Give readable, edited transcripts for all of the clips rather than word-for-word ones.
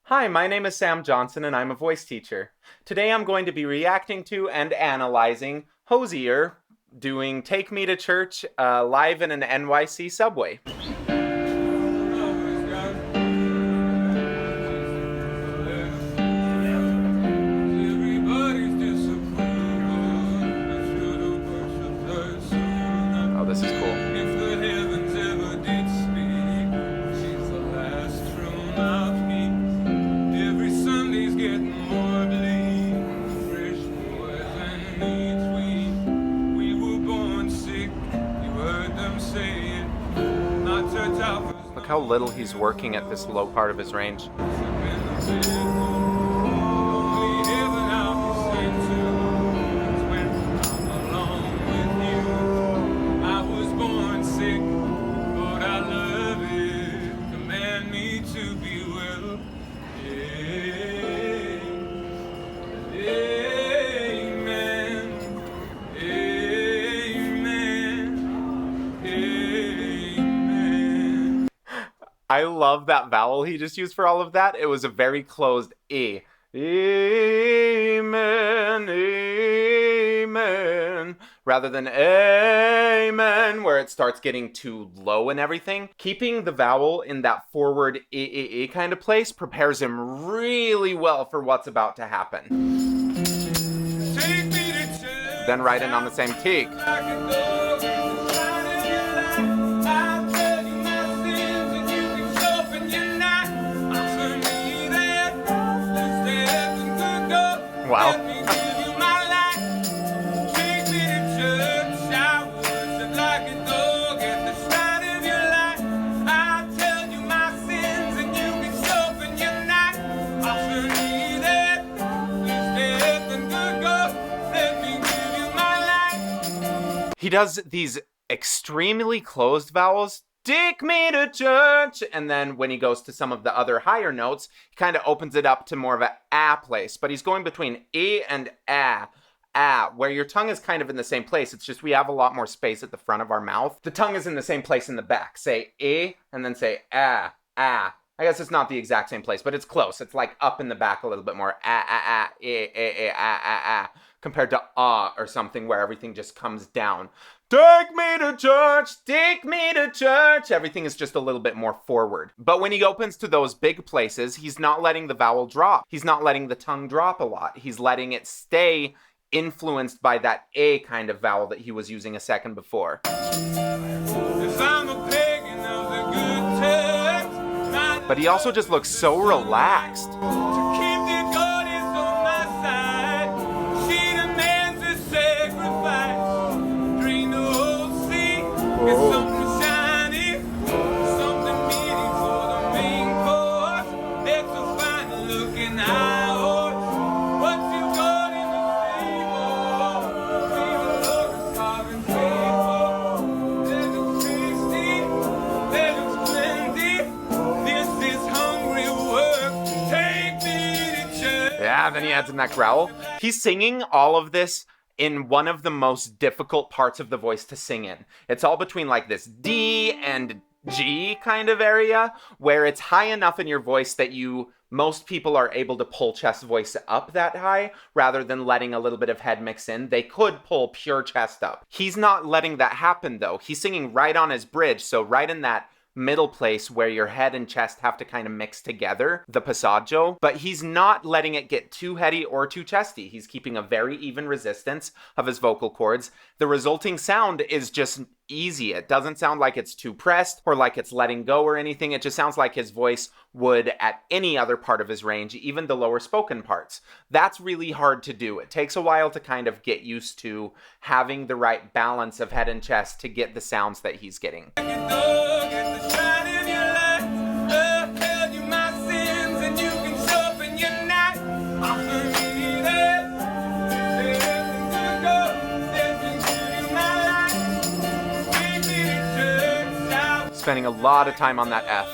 Hi, my name is Sam Johnson and I'm a voice teacher. Today I'm going to be reacting to and analyzing Hozier doing Take Me to Church live in an NYC subway. Oh, this is cool. Look how little he's working at this low part of his range. I love that vowel he just used for all of that. It was a very closed E. Amen, amen, rather than amen, where it starts getting too low and everything. Keeping the vowel in that forward E kind of place prepares him really well for what's about to happen. Then right in on the same take. Wow. He does these extremely closed vowels. Take me to church. And then when he goes to some of the other higher notes, he kind of opens it up to more of an ah place. But he's going between E and ah, where your tongue is kind of in the same place. It's just we have a lot more space at the front of our mouth. The tongue is in the same place in the back. Say E and then say ah. I guess it's not the exact same place, but it's close. It's like up in the back a little bit more. Compared to or something where everything just comes down. Take me to church, take me to church. Everything is just a little bit more forward. But when he opens to those big places, he's not letting the vowel drop. He's not letting the tongue drop a lot. He's letting it stay influenced by that A kind of vowel that he was using a second before. But he also just looks so relaxed. Yeah, then he adds in that growl. He's singing all of this in one of the most difficult parts of the voice to sing in. It's all between like this D and G kind of area, where it's high enough in your voice that most people are able to pull chest voice up that high, rather than letting a little bit of head mix in. They could pull pure chest up. He's not letting that happen though. He's singing right on his bridge, so right in that middle place where your head and chest have to kind of mix together, the passagio, but he's not letting it get too heady or too chesty. He's keeping a very even resistance of his vocal cords. The resulting sound is just easy. It doesn't sound like it's too pressed or like it's letting go or anything. It just sounds like his voice would at any other part of his range, even the lower spoken parts. That's really hard to do. It takes a while to kind of get used to having the right balance of head and chest to get the sounds that he's getting. Spending a lot of time on that F.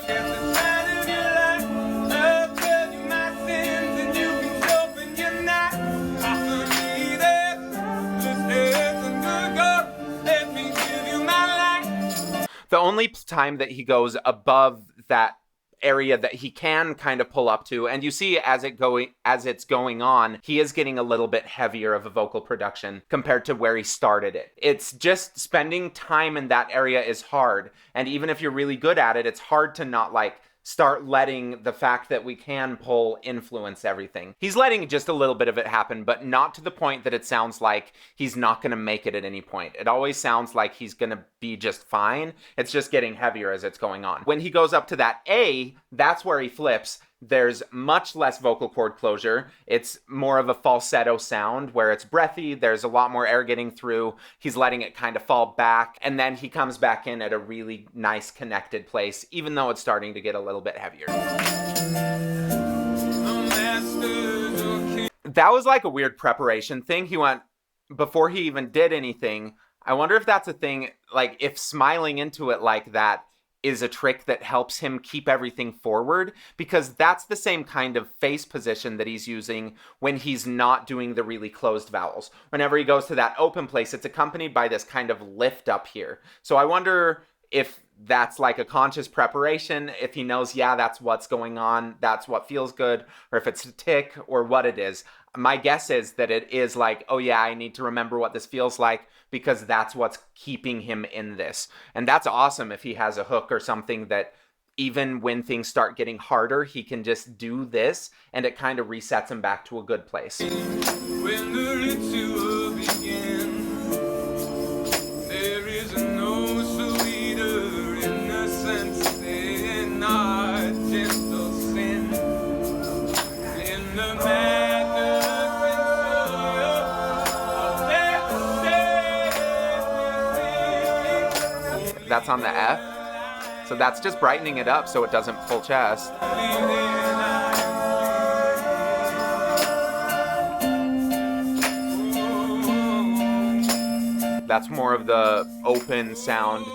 The only time that he goes above that area that he can kind of pull up to. And you see as it's going on, he is getting a little bit heavier of a vocal production compared to where he started it. It's just spending time in that area is hard. And even if you're really good at it, it's hard to not like start letting the fact that we can pull influence everything. He's letting just a little bit of it happen, but not to the point that it sounds like he's not going to make it at any point. It always sounds like he's going to be just fine. It's just getting heavier as it's going on. When he goes up to that A, that's where he flips. There's much less vocal cord closure. It's more of a falsetto sound where it's breathy. There's a lot more air getting through. He's letting it kind of fall back. And then he comes back in at a really nice connected place, even though it's starting to get a little bit heavier. That was like a weird preparation thing. He went, before he even did anything, I wonder if that's a thing, like if smiling into it like that is a trick that helps him keep everything forward, because that's the same kind of face position that he's using when he's not doing the really closed vowels. Whenever he goes to that open place, it's accompanied by this kind of lift up here. So I wonder if that's like a conscious preparation, if he knows, yeah, that's what's going on, that's what feels good, or if it's a tick or what it is. My guess is that it is like, oh yeah, I need to remember what this feels like because that's what's keeping him in this. And that's awesome if he has a hook or something that even when things start getting harder, he can just do this and it kind of resets him back to a good place. When the ritual begins, there is no sweeter innocence than our gentle sin. In the madness and joy, that's on the F. So that's just brightening it up so it doesn't full chest. That's more of the open sound.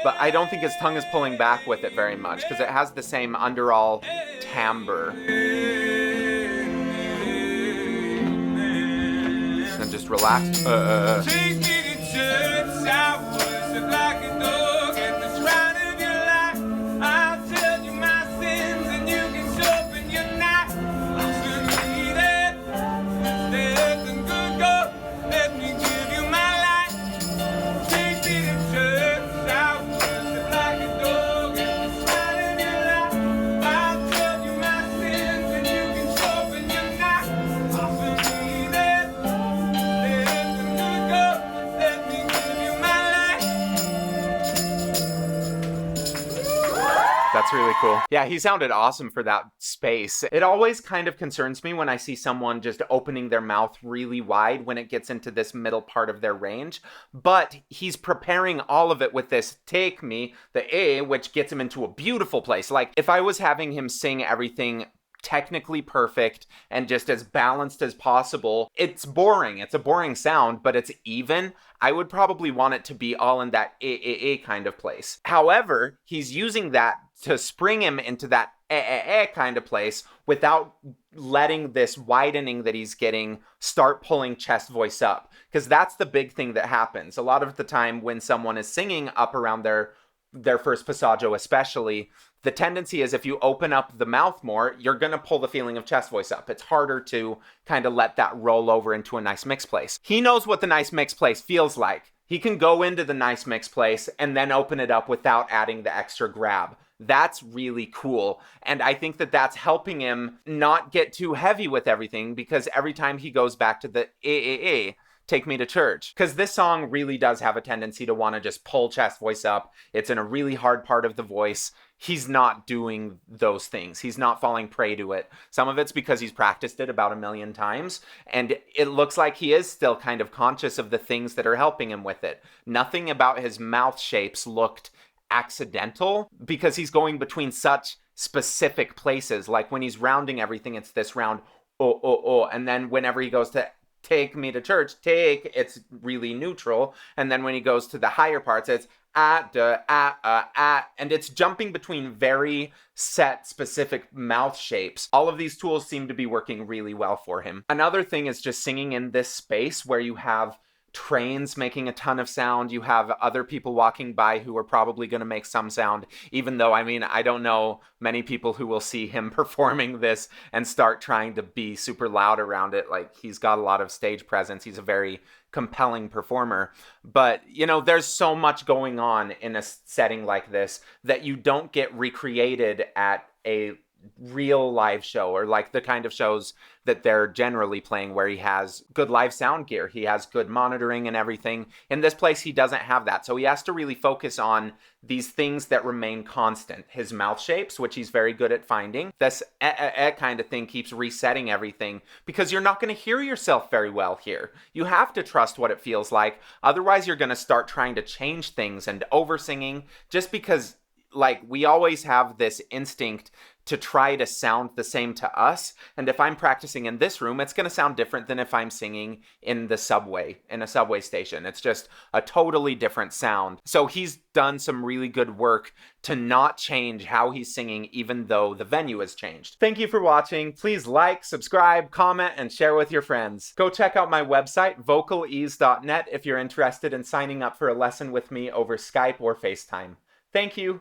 But I don't think his tongue is pulling back with it very much because it has the same underall timbre. And just relax. Take me to church, I worship like a dog at the shrine of your life. I'll tell you my sins and you can sharpen your knife. Listen to me there, there's a good God, let me give you my life. Take me to church, I worship like a dog at the shrine of your life. I'll tell you my sins and you can sharpen your knife. Listen to me there, there's a good God, let me give you my life. That's really cool. Yeah, he sounded awesome for that space. It always kind of concerns me when I see someone just opening their mouth really wide when it gets into this middle part of their range. But he's preparing all of it with this take me, the A, which gets him into a beautiful place. Like, if I was having him sing everything technically perfect and just as balanced as possible, it's boring. It's a boring sound, but it's even. I would probably want it to be all in that A kind of place. However, he's using that to spring him into that kind of place without letting this widening that he's getting start pulling chest voice up. Because that's the big thing that happens. A lot of the time when someone is singing up around their first passagio especially, the tendency is if you open up the mouth more, you're going to pull the feeling of chest voice up. It's harder to kind of let that roll over into a nice mix place. He knows what the nice mix place feels like. He can go into the nice mix place and then open it up without adding the extra grab. That's really cool. And I think that that's helping him not get too heavy with everything, because every time he goes back to the take me to church, because this song really does have a tendency to want to just pull chest voice up. It's in a really hard part of the voice. He's not doing those things. He's not falling prey to it. Some of it's because he's practiced it about 1,000,000 times, and it looks like he is still kind of conscious of the things that are helping him with it. Nothing about his mouth shapes looked accidental, because he's going between such specific places. Like when he's rounding everything, it's this round, and then whenever he goes to take me to church, take, it's really neutral. And then when he goes to the higher parts, it's and it's jumping between very set specific mouth shapes. All of these tools seem to be working really well for him. Another thing is just singing in this space where you have trains making a ton of sound. You have other people walking by who are probably going to make some sound, even though, I mean, I don't know many people who will see him performing this and start trying to be super loud around it. Like, he's got a lot of stage presence. He's a very compelling performer. But, you know, there's so much going on in a setting like this that you don't get recreated at a real live show, or like the kind of shows that they're generally playing where he has good live sound gear, he has good monitoring and everything. In this place, he doesn't have that, so he has to really focus on these things that remain constant. His mouth shapes, which he's very good at finding. This kind of thing keeps resetting everything, because you're not going to hear yourself very well here. You have to trust what it feels like, otherwise you're going to start trying to change things and over singing, just because, like, we always have this instinct to try to sound the same to us. And if I'm practicing in this room, it's going to sound different than if I'm singing in the subway, in a subway station. It's just a totally different sound. So he's done some really good work to not change how he's singing, even though the venue has changed. Thank you for watching. Please like, subscribe, comment, and share with your friends. Go check out my website, vocalease.net, if you're interested in signing up for a lesson with me over Skype or FaceTime. Thank you.